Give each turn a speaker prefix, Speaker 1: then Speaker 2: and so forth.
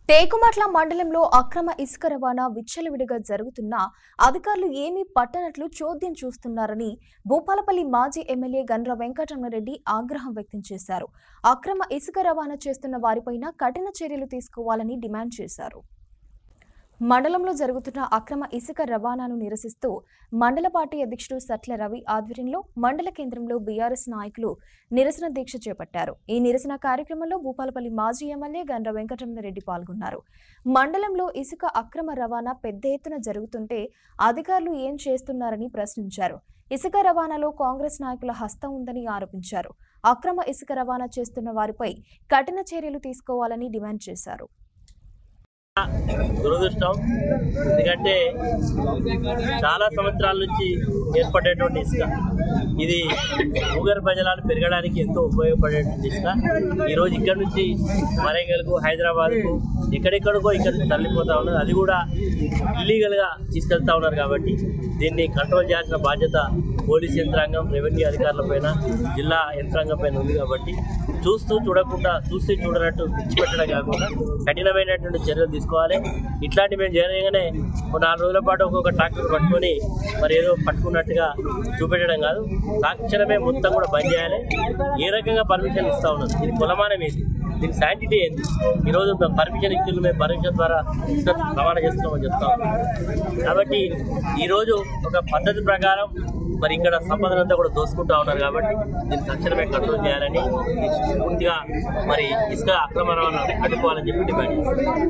Speaker 1: టేకుమట్ల మండలంలో అక్రమ ఇసుక రవాణా విచ్చలవిడిగా జరుగుతున్నా అధికారులు ఏమీ పట్టనట్లు చోద్యం చూస్తున్నారని భూపాలపల్లి మాజీ ఎమ్మెల్యే గండ్ర వెంకటరమణరెడ్డి ఆగ్రహం వ్యక్తం చేశారు. అక్రమ ఇసుక రవాణా చేస్తున్న వారిపైన కఠిన చర్యలు తీసుకోవాలని డిమాండ్ చేశారు. మండలంలో జరుగుతున్న అక్రమ ఇసుక రవాణాను నిరసిస్తూ మండల పార్టీ అధ్యక్షుడు సట్ల రవి ఆధ్వర్యంలో మండల కేంద్రంలో బీఆర్ఎస్ నాయకులు నిరసన దీక్ష చేపట్టారు. ఈ నిరసన కార్యక్రమంలో భూపాలపల్లి మాజీ ఎమ్మెల్యే గండ్ర వెంకటరమణరెడ్డి పాల్గొన్నారు. మండలంలో ఇసుక అక్రమ రవాణా పెద్ద ఎత్తున జరుగుతుంటే అధికారులు ఏం చేస్తున్నారని ప్రశ్నించారు. ఇసుక రవాణాలో కాంగ్రెస్ నాయకుల హస్తం ఉందని ఆరోపించారు. అక్రమ ఇసుక రవాణా చేస్తున్న వారిపై కఠిన చర్యలు తీసుకోవాలని డిమాండ్ చేశారు.
Speaker 2: దురదృష్టం. ఎందుకంటే చాలా సంవత్సరాల నుంచి ఏర్పడేటువంటి ఇసుక ఇది భూగర్భ జలాలు పెరగడానికి ఎంతో ఉపయోగపడేటువంటి ఇసుక ఈరోజు ఇక్కడ నుంచి వరంగల్కు, హైదరాబాద్కు, ఎక్కడెక్కడికో ఇక్కడ నుంచి తరలిపోతా ఉన్నది. అది కూడా ఇల్లీగల్గా తీసుకెళ్తా ఉన్నారు. కాబట్టి దీన్ని కంట్రోల్ చేయాల్సిన బాధ్యత పోలీస్ యంత్రాంగం, రెవెన్యూ అధికారుల పైన, జిల్లా యంత్రాంగం పైన ఉంది. కాబట్టి చూస్తూ చూడకుండా, చూస్తే చూడనట్టు విడిచిపెట్టడం కాకుండా కఠినమైనటువంటి చర్యలు తీసుకోవాలి. ఇట్లాంటి మేము చేయగానే 4 రోజుల పాటు ఒక్కొక్క ట్రాక్టర్ పట్టుకొని మరి ఏదో పట్టుకున్నట్టుగా చూపెట్టడం కాదు, తక్షణమే మొత్తం కూడా బంద్ చేయాలి. ఏ రకంగా పర్మిషన్ ఇస్తా ఉన్నది, ఇది కులమానం ఏంది, దీని శాంటిటీ ఏంది? ఈరోజు పర్మిషన్ ఇచ్చింది, మేము పర్మిషన్ ద్వారా రవాణా చేస్తున్నామని చెప్తా ఉన్నాం. కాబట్టి ఈరోజు ఒక పద్ధతి ప్రకారం మరి ఇక్కడ సంపదనంతా కూడా దోసుకుంటా ఉన్నారు. కాబట్టి దీన్ని తక్షణమే కంట్రోల్ చేయాలని పూర్తిగా మరి ఇసుక అక్రమ రవాణా అడ్డుకోవాలని చెప్పి డిమాండ్ చేస్తారు.